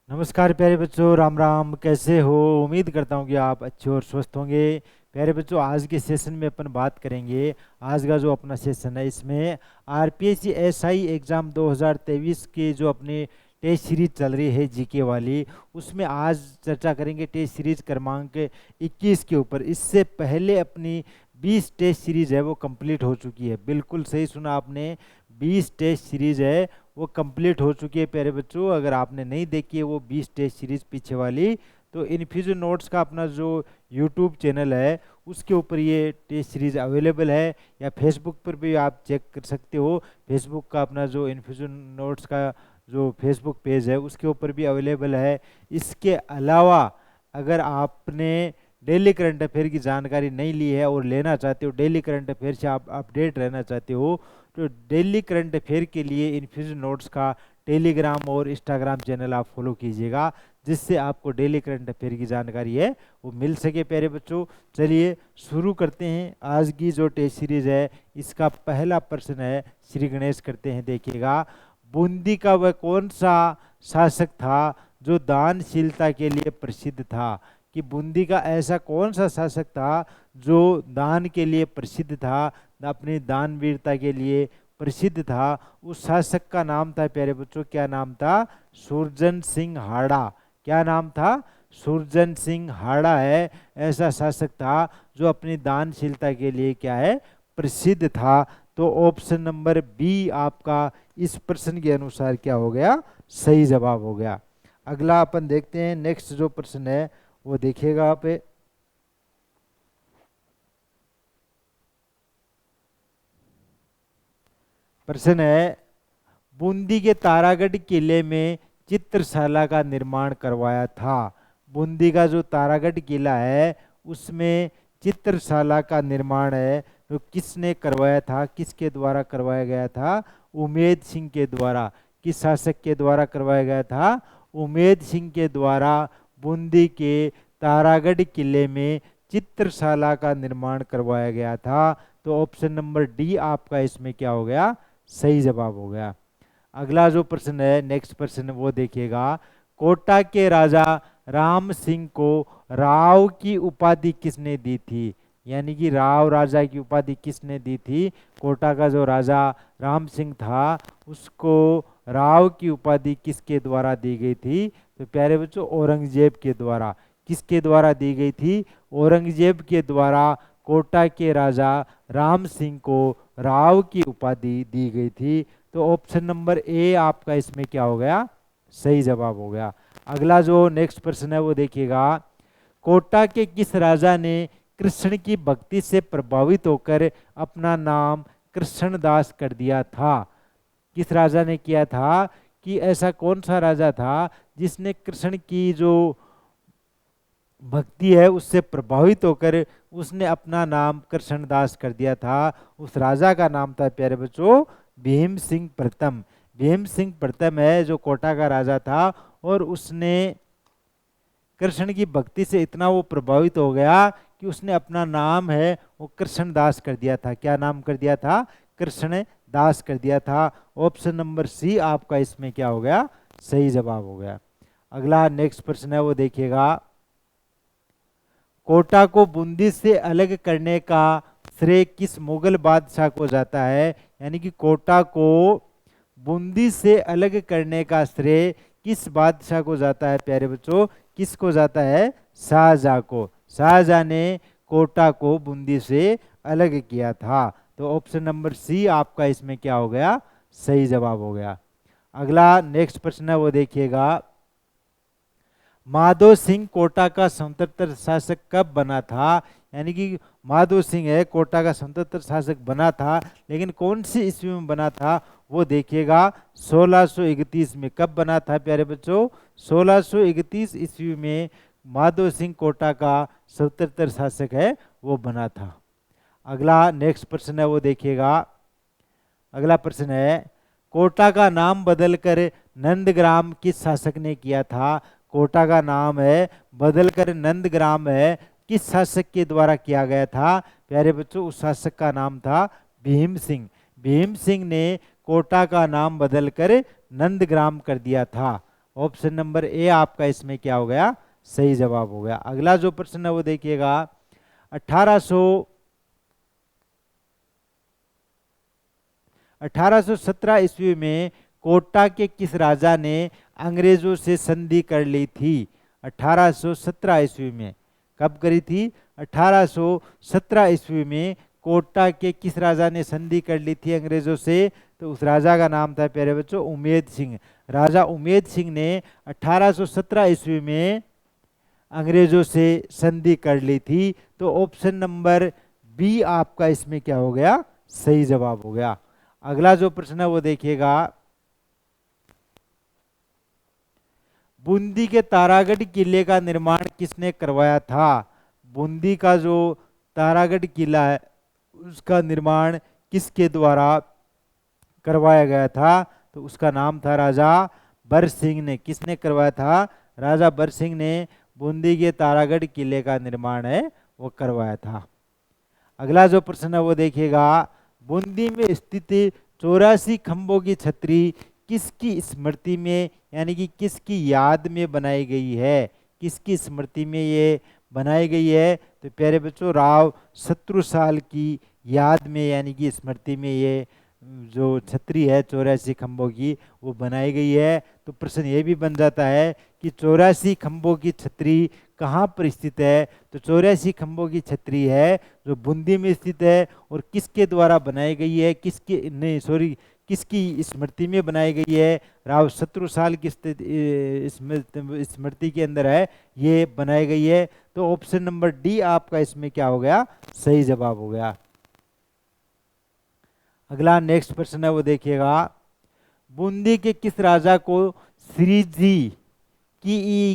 नमस्कार प्यारे बच्चों, राम राम। कैसे हो? उम्मीद करता हूँ कि आप अच्छे और स्वस्थ होंगे। प्यारे बच्चों, आज के सेशन में अपन बात करेंगे। आज का जो अपना सेशन है इसमें आरपीएससी एसआई एग्ज़ाम 2023 के जो अपनी टेस्ट सीरीज चल रही है जीके वाली, उसमें आज चर्चा करेंगे टेस्ट सीरीज क्रमांक 21 के ऊपर। इससे पहले अपनी 20 टेस्ट सीरीज है वो कंप्लीट हो चुकी है। बिल्कुल सही सुना आपने, 20 टेस्ट सीरीज है वो कंप्लीट हो चुकी है। प्यारे बच्चों, अगर आपने नहीं देखी है वो 20 टेस्ट सीरीज पीछे वाली, तो इन्फ्यूजन नोट्स का अपना जो यूट्यूब चैनल है उसके ऊपर ये टेस्ट सीरीज अवेलेबल है, या फेसबुक पर भी आप चेक कर सकते हो। फेसबुक का अपना जो इन्फ्यूजन नोट्स का जो फेसबुक पेज है उसके ऊपर भी अवेलेबल है। इसके अलावा अगर आपने डेली करंट अफेयर की जानकारी नहीं ली है और लेना चाहते हो, डेली करंट अफेयर से आप अपडेट रहना चाहते हो, तो डेली करंट अफेयर के लिए इन्फ्यूजन नोट्स का टेलीग्राम और इंस्टाग्राम चैनल आप फॉलो कीजिएगा, जिससे आपको डेली करंट अफेयर की जानकारी है वो मिल सके। प्यारे बच्चों, चलिए शुरू करते हैं। आज की जो टेस्ट सीरीज है इसका पहला प्रश्न है, श्री गणेश करते हैं। देखिएगा, बूंदी का वह कौन सा शासक था जो दानशीलता के लिए प्रसिद्ध था? कि बूंदी का ऐसा कौन सा शासक था जो दान के लिए प्रसिद्ध था, अपनी दानवीरता के लिए प्रसिद्ध था? उस शासक का नाम था प्यारे बच्चों, क्या नाम था? सुरजन सिंह हाड़ा। क्या नाम था? सुरजन सिंह हाड़ा है ऐसा शासक था जो अपनी दानशीलता के लिए क्या है, प्रसिद्ध था। तो ऑप्शन नंबर बी आपका इस प्रश्न के अनुसार क्या हो गया, सही जवाब हो गया। अगला अपन देखते हैं, नेक्स्ट जो प्रश्न है वो देखिएगा आप। प्रश्न है, बूंदी के तारागढ़ किले में चित्रशाला का निर्माण करवाया था। बूंदी का जो तारागढ़ किला है उसमें चित्रशाला का निर्माण है तो किसने करवाया था, किसके द्वारा करवाया गया था? उमेद सिंह के द्वारा। किस शासक के द्वारा करवाया गया था? उमेद सिंह के द्वारा बूंदी के तारागढ़ किले में चित्रशाला का निर्माण करवाया गया था। तो ऑप्शन नंबर डी आपका इसमें क्या हो गया, सही जवाब हो गया। अगला जो प्रश्न है, नेक्स्ट प्रश्न वो देखिएगा, कोटा के राजा राम सिंह को राव की उपाधि किसने दी थी? यानी कि राव राजा की उपाधि किसने दी थी? कोटा का जो राजा राम सिंह था उसको राव की उपाधि किसके द्वारा दी गई थी? तो प्यारे बच्चों, औरंगजेब के द्वारा। किसके द्वारा दी गई थी? औरंगजेब के द्वारा कोटा के राजा राम सिंह को राव की उपाधि दी गई थी। तो ऑप्शन नंबर ए आपका इसमें क्या हो गया, सही जवाब हो गया। अगला जो नेक्स्ट प्रश्न है वो देखिएगा, कोटा के किस राजा ने कृष्ण की भक्ति से प्रभावित होकर अपना नाम कृष्णदास कर दिया था? किस राजा ने किया था? कि ऐसा कौन सा राजा था जिसने कृष्ण की जो भक्ति है उससे प्रभावित होकर उसने अपना नाम कृष्णदास कर दिया था? उस राजा का नाम था प्यारे बच्चों भीम सिंह प्रथम। भीम सिंह प्रथम है जो कोटा का राजा था, और उसने कृष्ण की भक्ति से इतना वो प्रभावित हो गया कि उसने अपना नाम है वो कृष्णदास कर दिया था। क्या नाम कर दिया था? कृष्णदास कर दिया था। ऑप्शन नंबर सी आपका इसमें क्या हो गया, सही जवाब हो गया। अगला नेक्स्ट प्रश्न है वो देखिएगा, कोटा को बूंदी से अलग करने का श्रेय किस मुगल बादशाह को जाता है? यानी कि कोटा को बूंदी से अलग करने का श्रेय किस बादशाह को जाता है प्यारे बच्चों? किसको जाता है? शाहजहां को। शाहजहां ने कोटा को बूंदी से अलग किया था। तो ऑप्शन नंबर सी आपका इसमें क्या हो गया, सही जवाब हो गया। अगला नेक्स्ट प्रश्न है वो देखिएगा, माधो सिंह कोटा का स्वतंत्र शासक कब बना था? यानी कि माधो सिंह है कोटा का स्वतंत्र शासक बना था, लेकिन कौन सी ईस्वी में बना था वो देखिएगा। 1631 में। कब बना था प्यारे बच्चों? 1631 ईस्वी में माधो सिंह कोटा का स्वतंत्र शासक है वो बना था। अगला नेक्स्ट प्रश्न है वो देखिएगा। अगला प्रश्न है, कोटा का नाम बदलकर नंदग्राम किस शासक ने किया था? कोटा का नाम है बदलकर नंदग्राम है, किस शासक के द्वारा किया गया था प्यारे बच्चों? उस शासक का नाम था भीम सिंह। भीम सिंह ने कोटा का नाम बदलकर नंदग्राम कर दिया था। ऑप्शन नंबर ए आपका इसमें क्या हो गया, सही जवाब हो गया। अगला जो प्रश्न है वो देखिएगा, 1817 ईस्वी में कोटा के किस राजा ने अंग्रेजों से संधि कर ली थी? 1817 ईस्वी में कब करी थी? 1817 ईस्वी में कोटा के किस राजा ने संधि कर ली थी अंग्रेजों से? तो उस राजा का नाम था प्यारे बच्चों उमेद सिंह। राजा उमेद सिंह ने 1817 ईस्वी में अंग्रेजों से संधि कर ली थी। तो ऑप्शन नंबर बी आपका इसमें क्या हो गया, सही जवाब हो गया। अगला जो प्रश्न है वो देखिएगा, बूंदी के तारागढ़ किले का निर्माण किसने करवाया था? बूंदी का जो तारागढ़ किला है उसका निर्माण किसके द्वारा करवाया गया था? तो उसका नाम था राजा बरसिंह ने। किसने करवाया था? राजा बरसिंह ने बूंदी के तारागढ़ किले का निर्माण है वो करवाया था। अगला जो प्रश्न है वो देखिएगा, बूंदी में स्थित 84 खंभों की छतरी किसकी स्मृति में यानी कि किसकी याद में बनाई गई है? किसकी स्मृति में ये बनाई गई है? तो प्यारे बच्चों राव शत्रुसाल की याद में यानी कि स्मृति में ये जो छतरी है 84 खंभों की वो बनाई गई है। तो प्रश्न ये भी बन जाता है कि 84 खंभों की छतरी कहाँ पर स्थित है? तो 84 खंभों की छतरी है जो बूंदी में स्थित है और किसके द्वारा बनाई गई है? किसकी स्मृति में बनाई गई है? राव शत्रुसाल की स्मृति के अंदर है ये बनाई गई है। तो ऑप्शन नंबर डी आपका इसमें क्या हो गया, सही जवाब हो गया। अगला नेक्स्ट प्रश्न है वो देखिएगा, बूंदी के किस राजा को श्रीजी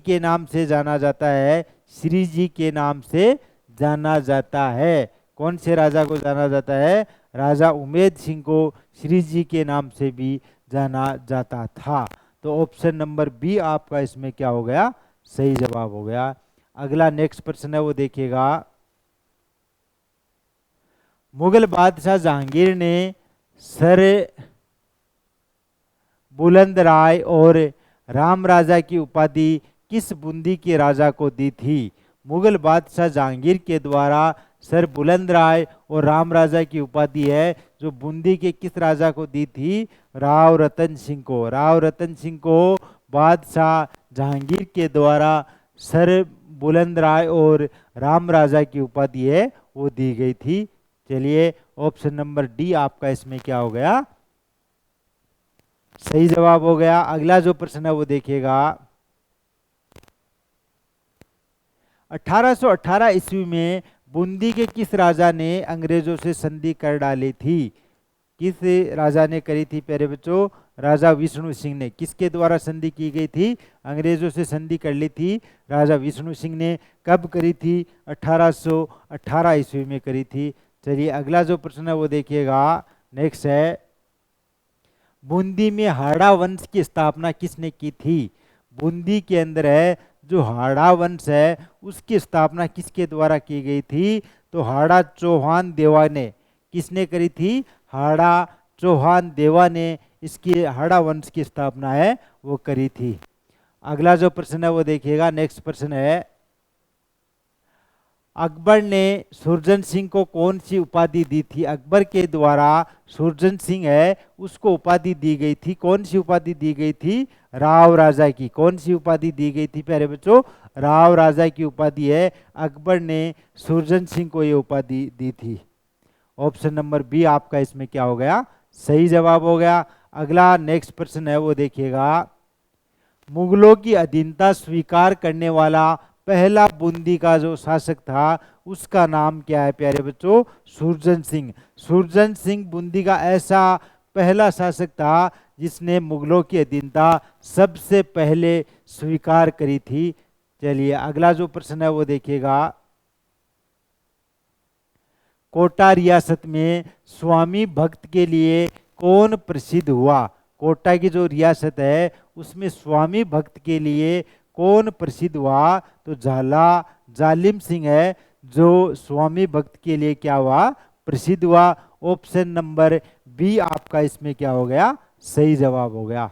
के नाम से जाना जाता है? श्रीजी के नाम से जाना जाता है। कौन से राजा को जाना जाता है? राजा उमेद सिंह को श्रीजी के नाम से भी जाना जाता था। तो ऑप्शन नंबर बी आपका इसमें क्या हो गया, सही जवाब हो गया। अगला नेक्स्ट प्रश्न है वो देखिएगा, मुगल बादशाह जहांगीर ने सर बुलंद राय और राम राजा की उपाधि किस बूंदी के राजा को दी थी? मुगल बादशाह जहांगीर के द्वारा सर बुलंद राय और राम राजा की उपाधि है जो बूंदी के किस राजा को दी थी? राव रतन सिंह को। राव रतन सिंह को बादशाह जहांगीर के द्वारा सर बुलंद राय और राम राजा की उपाधि है वो दी गई थी। चलिए ऑप्शन नंबर डी आपका इसमें क्या हो गया, सही जवाब हो गया। अगला जो प्रश्न है वो देखिएगा, 1818 ईस्वी में बूंदी के किस राजा ने अंग्रेजों से संधि कर डाली थी? किस राजा ने करी थी प्यारे बच्चों? राजा विष्णु सिंह ने। किसके द्वारा संधि की गई थी? अंग्रेजों से संधि कर ली थी राजा विष्णु सिंह ने। कब करी थी? 1818 ईस्वी में करी थी। चलिए अगला जो प्रश्न है वो देखिएगा, नेक्स्ट है, बूंदी में हाड़ा वंश की स्थापना किसने की थी? बूंदी के अंदर है जो हाड़ा वंश है उसकी स्थापना किसके द्वारा की गई थी? तो हाड़ा चौहान देवा ने। किसने करी थी? हाड़ा चौहान देवा ने इसकी हाड़ा वंश की स्थापना है वो करी थी। अगला जो प्रश्न है वो देखिएगा, नेक्स्ट प्रश्न है, अकबर ने सुरजन सिंह को कौन सी उपाधि दी थी? अकबर के द्वारा सुरजन सिंह है उसको उपाधि दी गई थी। कौन सी उपाधि दी गई थी? राव राजा की। कौन सी उपाधि दी गई थी प्यारे बच्चों? राव राजा की उपाधि है अकबर ने सुरजन सिंह को ये उपाधि दी थी। ऑप्शन नंबर बी आपका इसमें क्या हो गया, सही जवाब हो गया। अगला नेक्स्ट प्रश्न है वो देखिएगा, मुगलों की अधीनता स्वीकार करने वाला पहला बूंदी का जो शासक था उसका नाम क्या है प्यारे बच्चों? सुरजन सिंह। सुरजन सिंह बूंदी का ऐसा पहला शासक था जिसने मुगलों की अधीनता सबसे पहले स्वीकार करी थी। चलिए अगला जो प्रश्न है वो देखिएगा, कोटा रियासत में स्वामी भक्त के लिए कौन प्रसिद्ध हुआ? कोटा की जो रियासत है उसमें स्वामी भक्त के लिए कौन प्रसिद्ध हुआ? तो झाला जालिम सिंह है जो स्वामी भक्त के लिए क्या हुआ, प्रसिद्ध हुआ। ऑप्शन नंबर बी आपका इसमें क्या हो गया, सही जवाब हो गया।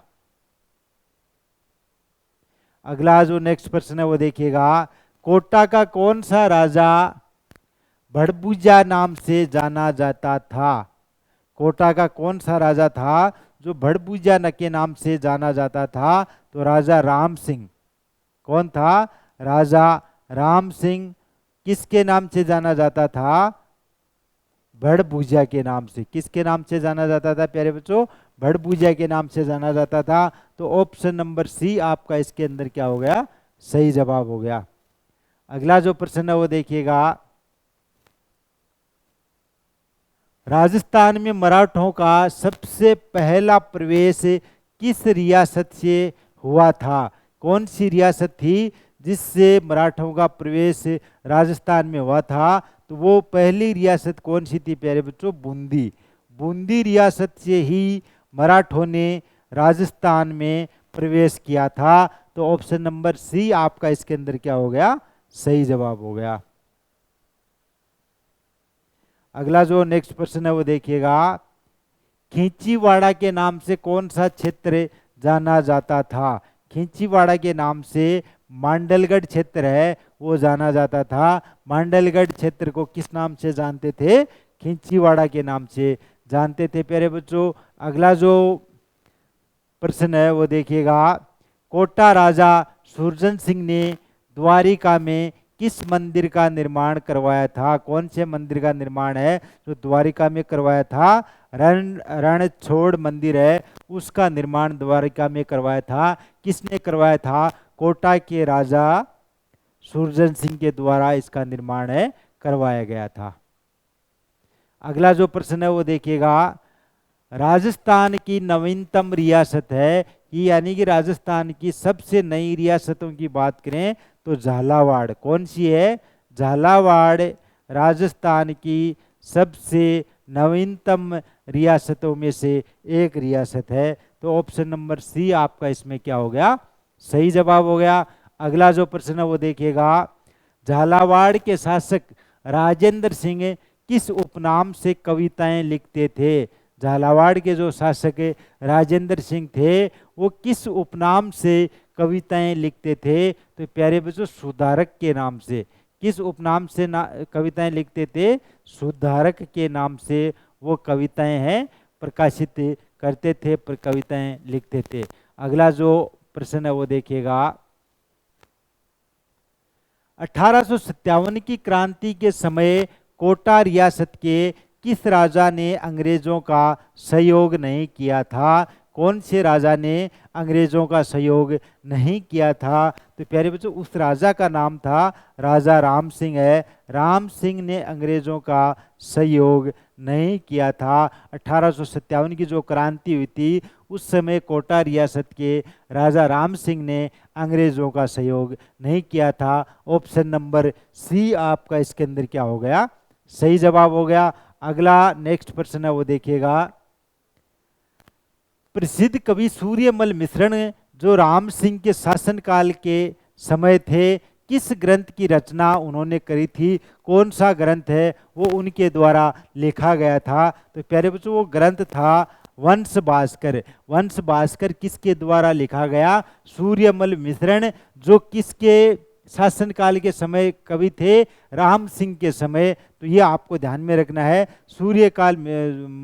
अगला जो नेक्स्ट प्रश्न है वो देखिएगा, कोटा का कौन सा राजा भड़बूजा नाम से जाना जाता था? कोटा का कौन सा राजा था जो भड़बूजा के नाम से जाना जाता था? तो राजा राम सिंह। कौन था? राजा राम सिंह। किसके नाम से जाना जाता था? भड़बूजा के नाम से। किसके नाम से जाना जाता था प्यारे बच्चों? भड़बूजा के नाम से जाना जाता था। तो ऑप्शन नंबर सी आपका इसके अंदर क्या हो गया? सही जवाब हो गया। अगला जो प्रश्न है वो देखिएगा, राजस्थान में मराठों का सबसे पहला प्रवेश किस रियासत से हुआ था? कौन सी रियासत थी जिससे मराठों का प्रवेश राजस्थान में हुआ था? तो वो पहली रियासत कौन सी थी प्यारे बच्चों? बूंदी। बूंदी रियासत से ही मराठों ने राजस्थान में प्रवेश किया था। तो ऑप्शन नंबर सी आपका इसके अंदर क्या हो गया? सही जवाब हो गया। अगला जो नेक्स्ट प्रश्न है वो देखिएगा, खींचीवाड़ा के नाम से कौन सा क्षेत्र जाना जाता था? खींचीवाड़ा के नाम से मांडलगढ़ क्षेत्र है वो जाना जाता था। मांडलगढ़ क्षेत्र को किस नाम से जानते थे? खींचीवाड़ा के नाम से जानते थे प्यारे बच्चों। अगला जो प्रश्न है वो देखिएगा, कोटा राजा सुरजन सिंह ने द्वारिका में किस मंदिर का निर्माण करवाया था? कौन से मंदिर का निर्माण है जो द्वारिका में करवाया था? रणछोड़ मंदिर है उसका निर्माण द्वारिका में करवाया था। किसने करवाया था? कोटा के राजा सुरजन सिंह के द्वारा इसका निर्माण है करवाया गया था। अगला जो प्रश्न है वो देखिएगा, राजस्थान की नवीनतम रियासत है कि यानी कि राजस्थान की सबसे नई रियासतों की बात करें तो झालावाड़ कौन सी है? झालावाड़ राजस्थान की सबसे नवीनतम रियासतों में से एक रियासत है। तो ऑप्शन नंबर सी आपका इसमें क्या हो गया? सही जवाब हो गया। अगला जो प्रश्न है वो देखिएगा, झालावाड़ के शासक राजेंद्र सिंह किस उपनाम से कविताएं लिखते थे? झालावाड़ के जो शासक राजेंद्र सिंह थे वो किस उपनाम से कविताएं लिखते थे? तो प्यारे बच्चों सुधारक के नाम से। किस उपनाम से कविताएं लिखते थे? सुधारक के नाम से वो कविताएं हैं प्रकाशित करते थे, पर कविताएं लिखते थे। अगला जो प्रश्न है वो देखिएगा, 1857 की क्रांति के समय कोटा रियासत के किस राजा ने अंग्रेजों का सहयोग नहीं किया था? कौन से राजा ने अंग्रेजों का सहयोग नहीं किया था? तो प्यारे बच्चों उस राजा का नाम था राजा राम सिंह है। राम सिंह ने अंग्रेजों का सहयोग नहीं किया था। 1857 की जो क्रांति हुई थी उस समय कोटा रियासत के राजा राम सिंह ने अंग्रेजों का सहयोग नहीं किया था। ऑप्शन नंबर सी आपका इसके अंदर क्या हो गया? सही जवाब हो गया। अगला नेक्स्ट प्रश्न है वो देखिएगा, प्रसिद्ध कवि सूर्यमल मिश्रण जो राम सिंह के शासनकाल के समय थे किस ग्रंथ की रचना उन्होंने करी थी? कौन सा ग्रंथ है वो उनके द्वारा लिखा गया था? तो प्यारे बच्चों वो ग्रंथ था वंश भास्कर। वंश भास्कर किसके द्वारा लिखा गया? सूर्यमल मिश्रण जो किसके शासनकाल के समय कवि थे? राम सिंह के समय। तो ये आपको ध्यान में रखना है। सूर्यकाल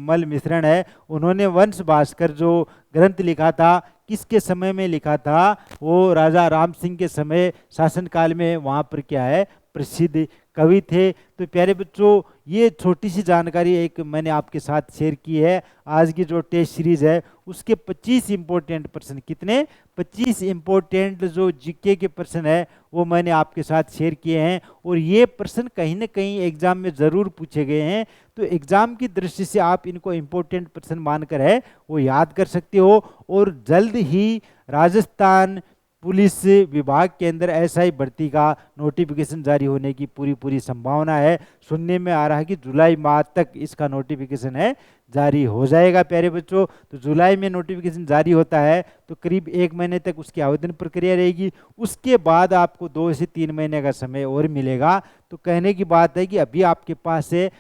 मल मिश्रण है उन्होंने वंश भास्कर जो ग्रंथ लिखा था किसके समय में लिखा था? वो राजा राम सिंह के समय शासनकाल में वहाँ पर क्या है प्रसिद्ध कवि थे। तो प्यारे बच्चों ये छोटी सी जानकारी एक मैंने आपके साथ शेयर की है। आज की जो टेस्ट सीरीज है उसके 25 इंपॉर्टेंट प्रश्न, कितने 25 इंपॉर्टेंट जो जीके के प्रश्न है वो मैंने आपके साथ शेयर किए हैं। और ये प्रश्न कहीं ना कहीं एग्जाम में ज़रूर पूछे गए हैं। तो एग्जाम की दृष्टि से आप इनको इंपॉर्टेंट प्रश्न मानकर है वो याद कर सकते हो। और जल्द ही राजस्थान पुलिस विभाग के अंदर एसआई भर्ती का नोटिफिकेशन जारी होने की पूरी संभावना है। सुनने में आ रहा है कि जुलाई माह तक इसका नोटिफिकेशन है जारी हो जाएगा प्यारे बच्चों। तो जुलाई में नोटिफिकेशन जारी होता है तो करीब 1 महीने तक उसकी आवेदन प्रक्रिया रहेगी। उसके बाद आपको 2 से 3 महीने का समय और मिलेगा। तो कहने की बात है कि अभी आपके पास है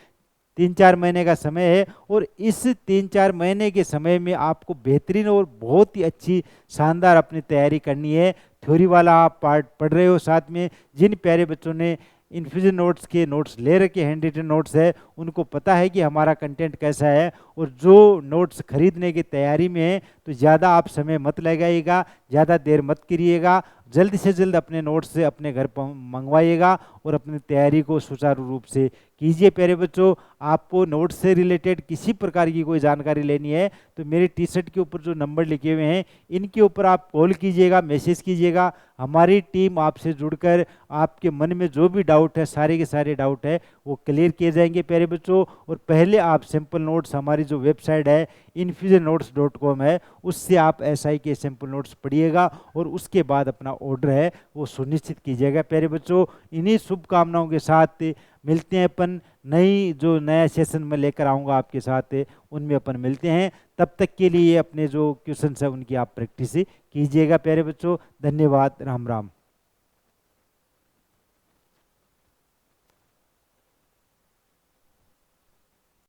3-4 महीने का समय है, और इस 3-4 महीने के समय में आपको बेहतरीन और बहुत ही अच्छी शानदार अपनी तैयारी करनी है। थ्योरी वाला आप पार्ट पढ़ रहे हो, साथ में जिन प्यारे बच्चों ने इन्फ्यूजन नोट्स के नोट्स ले रखे, हैंड रिटन नोट्स है, उनको पता है कि हमारा कंटेंट कैसा है। और जो नोट्स खरीदने की तैयारी में है, तो ज़्यादा आप समय मत लगाइएगा, ज़्यादा देर मत करिएगा, जल्द से जल्द अपने नोट्स से अपने घर मंगवाइएगा और अपनी तैयारी को सुचारू रूप से कीजिए। प्यारे बच्चों, आपको नोट्स से रिलेटेड किसी प्रकार की कोई जानकारी लेनी है तो मेरी टी शर्ट के ऊपर जो नंबर लिखे हुए हैं, इनके ऊपर आप कॉल कीजिएगा, मैसेज कीजिएगा। हमारी टीम आपसे जुड़कर आपके मन में जो भी डाउट है, सारे के सारे डाउट है वो क्लियर किए जाएंगे प्यारे बच्चों। और पहले आप सिंपल नोट्स, हमारी जो वेबसाइट है infusionnotes.com है, उससे आप एसआई के सिंपल नोट्स पढ़िएगा और उसके बाद अपना ऑर्डर है वो सुनिश्चित कीजिएगा। प्यारे बच्चों, इन्हीं शुभकामनाओं के साथ मिलते हैं अपन जो नया सेशन में लेकर आऊँगा आपके साथ, उनमें अपन मिलते हैं। तब तक के लिए अपने जो क्वेश्चन है उनकी आप प्रैक्टिस कीजिएगा प्यारे बच्चों। धन्यवाद। राम राम।